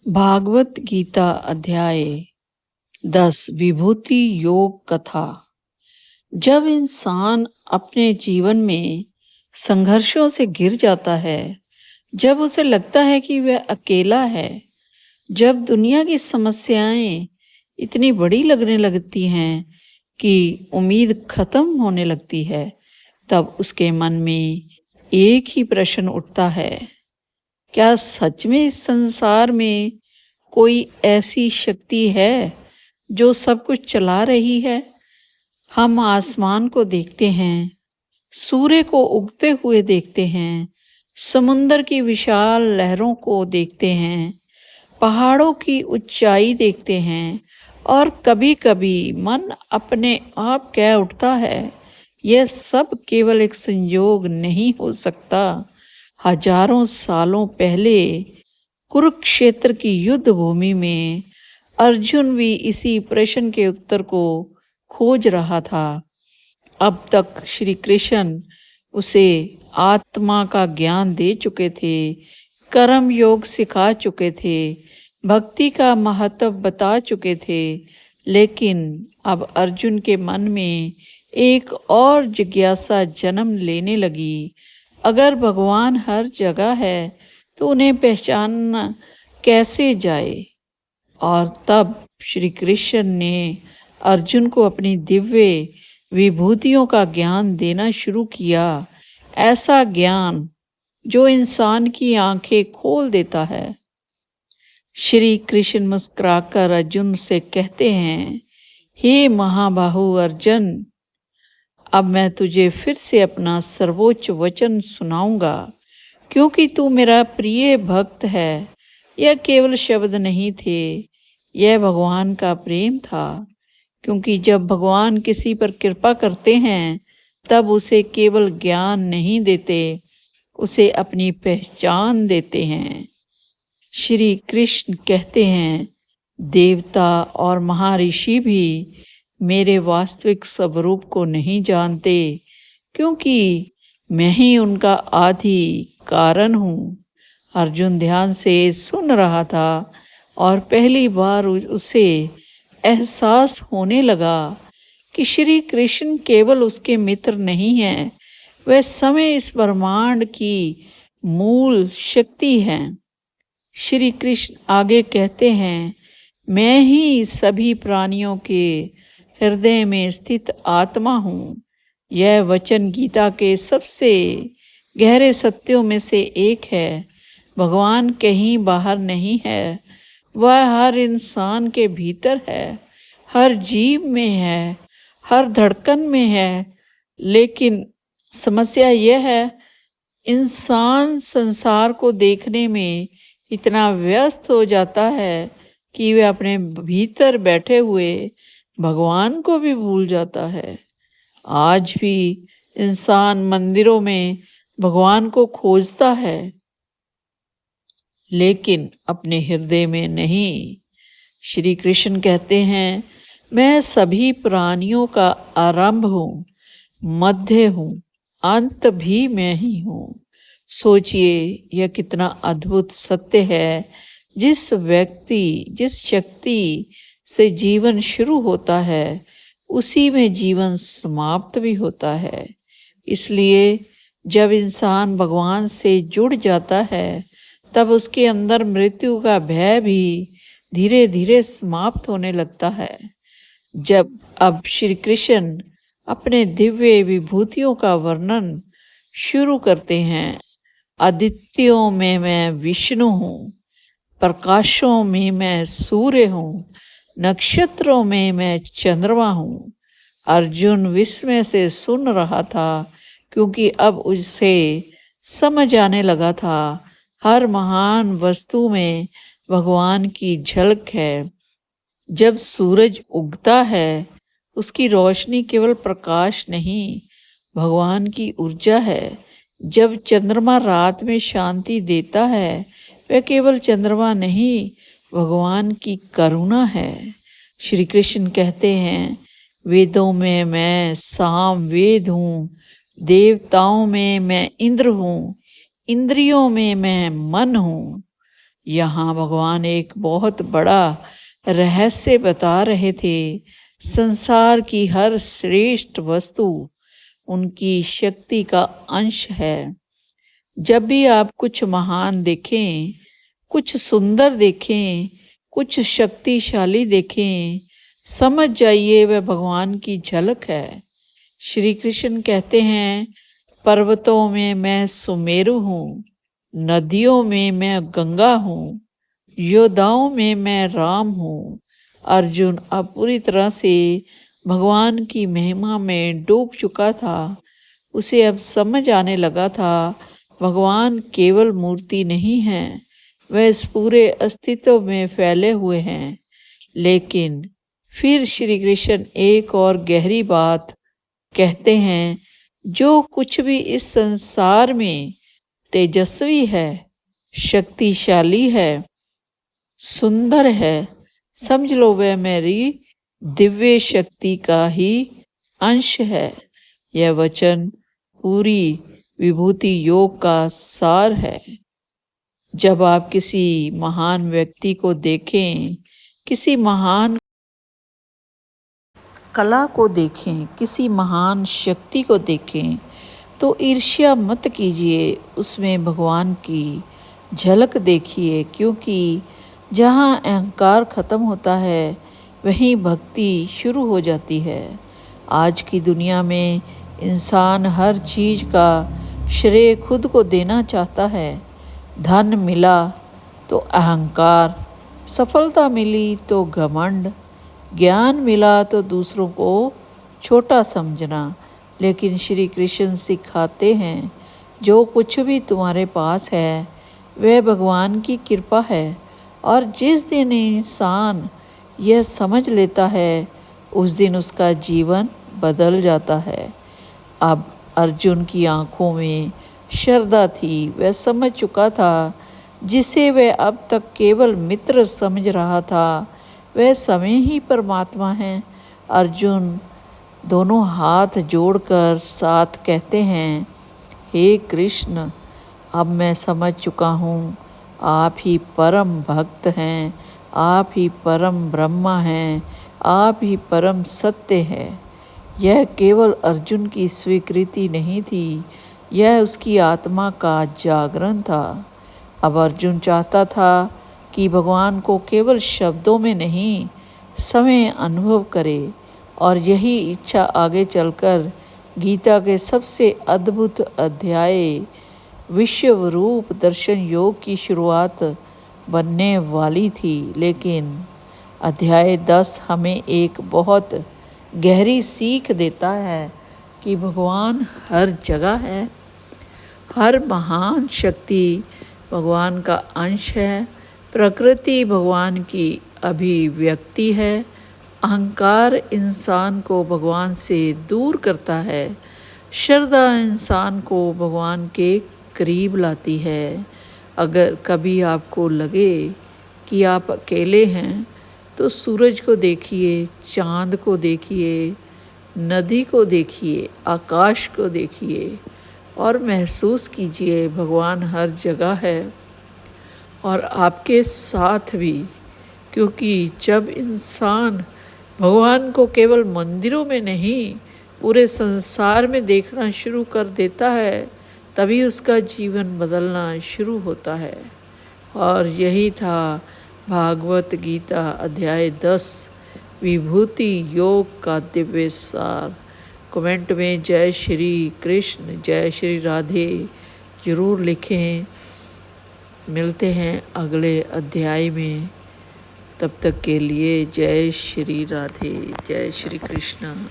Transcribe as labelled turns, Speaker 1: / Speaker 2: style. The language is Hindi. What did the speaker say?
Speaker 1: भागवत गीता अध्याय 10 विभूति योग कथा। जब इंसान अपने जीवन में संघर्षों से घिर जाता है, जब उसे लगता है कि वह अकेला है, जब दुनिया की समस्याएं इतनी बड़ी लगने लगती हैं कि उम्मीद खत्म होने लगती है, तब उसके मन में एक ही प्रश्न उठता है, क्या सच में इस संसार में कोई ऐसी शक्ति है जो सब कुछ चला रही है? हम आसमान को देखते हैं, सूर्य को उगते हुए देखते हैं, समुद्र की विशाल लहरों को देखते हैं, पहाड़ों की ऊंचाई देखते हैं और कभी-कभी मन अपने आप कह उठता है, यह सब केवल एक संयोग नहीं हो सकता। हजारों सालों पहले कुरुक्षेत्र की युद्ध भूमि में अर्जुन भी इसी प्रश्न के उत्तर को खोज रहा था। अब तक श्री कृष्ण उसे आत्मा का ज्ञान दे चुके थे, कर्म योग सिखा चुके थे, भक्ति का महत्व बता चुके थे, लेकिन अब अर्जुन के मन में एक और जिज्ञासा जन्म लेने लगी। अगर भगवान हर जगह है तो उन्हें पहचानना कैसे जाए? और तब श्री कृष्ण ने अर्जुन को अपनी दिव्य विभूतियों का ज्ञान देना शुरू किया, ऐसा ज्ञान जो इंसान की आंखें खोल देता है। श्री कृष्ण मुस्कुराकर अर्जुन से कहते हैं, हे महाबाहु अर्जुन, अब मैं तुझे फिर से अपना सर्वोच्च वचन सुनाऊंगा, क्योंकि तू मेरा प्रिय भक्त है। यह केवल शब्द नहीं थे, यह भगवान का प्रेम था, क्योंकि जब भगवान किसी पर कृपा करते हैं तब उसे केवल ज्ञान नहीं देते, उसे अपनी पहचान देते हैं। श्री कृष्ण कहते हैं, देवता और महर्षि भी मेरे वास्तविक स्वरूप को नहीं जानते, क्योंकि मैं ही उनका आदि कारण हूँ। अर्जुन ध्यान से सुन रहा था और पहली बार उसे एहसास होने लगा कि श्री कृष्ण केवल उसके मित्र नहीं हैं, वह समय इस ब्रह्मांड की मूल शक्ति हैं। श्री कृष्ण आगे कहते हैं, मैं ही सभी प्राणियों के हृदय में स्थित आत्मा हूँ। यह वचन गीता के सबसे गहरे सत्यों में से एक है। भगवान कहीं बाहर नहीं है, वह हर इंसान के भीतर है, हर जीव में है, हर धड़कन में है। लेकिन समस्या यह है, इंसान संसार को देखने में इतना व्यस्त हो जाता है कि वह अपने भीतर बैठे हुए भगवान को भी भूल जाता है। आज भी इंसान मंदिरों में भगवान को खोजता है, लेकिन अपने हृदय में नहीं। श्री कृष्ण कहते हैं, मैं सभी प्राणियों का आरंभ हूँ, मध्य हूँ, अंत भी मैं ही हूँ। सोचिए, यह कितना अद्भुत सत्य है। जिस शक्ति से जीवन शुरू होता है, उसी में जीवन समाप्त भी होता है। इसलिए जब इंसान भगवान से जुड़ जाता है, तब उसके अंदर मृत्यु का भय भी धीरे धीरे समाप्त होने लगता है। जब अब श्री कृष्ण अपने दिव्य विभूतियों का वर्णन शुरू करते हैं, आदित्यों में मैं विष्णु हूँ, प्रकाशों में मैं सूर्य हूँ, नक्षत्रों में मैं चंद्रमा हूँ। अर्जुन विस्मय से सुन रहा था, क्योंकि अब उसे समझ आने लगा था, हर महान वस्तु में भगवान की झलक है। जब सूरज उगता है, उसकी रोशनी केवल प्रकाश नहीं, भगवान की ऊर्जा है। जब चंद्रमा रात में शांति देता है, वह केवल चंद्रमा नहीं, भगवान की करुणा है। श्री कृष्ण कहते हैं, वेदों में मैं साम वेद हूँ, देवताओं में मैं इंद्र हूँ, इंद्रियों में मैं मन हूँ, यहाँ भगवान एक बहुत बड़ा रहस्य बता रहे थे। संसार की हर श्रेष्ठ वस्तु उनकी शक्ति का अंश है। जब भी आप कुछ महान देखें, कुछ सुंदर देखें, कुछ शक्तिशाली देखें, समझ जाइए वह भगवान की झलक है। श्री कृष्ण कहते हैं, पर्वतों में मैं सुमेरु हूँ, नदियों में मैं गंगा हूँ, योद्धाओं में मैं राम हूँ। अर्जुन अब पूरी तरह से भगवान की महिमा में डूब चुका था। उसे अब समझ आने लगा था, भगवान केवल मूर्ति नहीं है, वह इस पूरे अस्तित्व में फैले हुए हैं। लेकिन फिर श्री कृष्ण एक और गहरी बात कहते हैं, जो कुछ भी इस संसार में तेजस्वी है, शक्तिशाली है, सुंदर है, समझ लो वह मेरी दिव्य शक्ति का ही अंश है। यह वचन पूरी विभूति योग का सार है। जब आप किसी महान व्यक्ति को देखें, किसी महान कला को देखें, किसी महान शक्ति को देखें, तो ईर्ष्या मत कीजिए, उसमें भगवान की झलक देखिए। क्योंकि जहाँ अहंकार खत्म होता है, वहीं भक्ति शुरू हो जाती है। आज की दुनिया में इंसान हर चीज़ का श्रेय खुद को देना चाहता है। धन मिला तो अहंकार, सफलता मिली तो घमंड, ज्ञान मिला तो दूसरों को छोटा समझना। लेकिन श्री कृष्ण सिखाते हैं, जो कुछ भी तुम्हारे पास है वह भगवान की कृपा है। और जिस दिन इंसान यह समझ लेता है, उस दिन उसका जीवन बदल जाता है। अब अर्जुन की आंखों में श्रद्धा थी, वह समझ चुका था, जिसे वह अब तक केवल मित्र समझ रहा था, वह समय ही परमात्मा है। अर्जुन दोनों हाथ जोड़कर साथ कहते हैं, हे कृष्ण, अब मैं समझ चुका हूँ, आप ही परम भक्त हैं, आप ही परम ब्रह्मा हैं, आप ही परम सत्य है। यह केवल अर्जुन की स्वीकृति नहीं थी, यह उसकी आत्मा का जागरण था। अब अर्जुन चाहता था कि भगवान को केवल शब्दों में नहीं, समय अनुभव करे। और यही इच्छा आगे चलकर गीता के सबसे अद्भुत अध्याय विश्व रूप दर्शन योग की शुरुआत बनने वाली थी। लेकिन अध्याय 10 हमें एक बहुत गहरी सीख देता है कि भगवान हर जगह है। हर महान शक्ति भगवान का अंश है। प्रकृति भगवान की अभिव्यक्ति है। अहंकार इंसान को भगवान से दूर करता है। श्रद्धा इंसान को भगवान के करीब लाती है। अगर कभी आपको लगे कि आप अकेले हैं, तो सूरज को देखिए, चाँद को देखिए, नदी को देखिए, आकाश को देखिए और महसूस कीजिए भगवान हर जगह है और आपके साथ भी। क्योंकि जब इंसान भगवान को केवल मंदिरों में नहीं, पूरे संसार में देखना शुरू कर देता है, तभी उसका जीवन बदलना शुरू होता है। और यही था भागवत गीता अध्याय 10 विभूति योग का दिव्य सार। कमेंट में जय श्री कृष्ण, जय श्री राधे ज़रूर लिखें। मिलते हैं अगले अध्याय में, तब तक के लिए जय श्री राधे, जय श्री कृष्ण।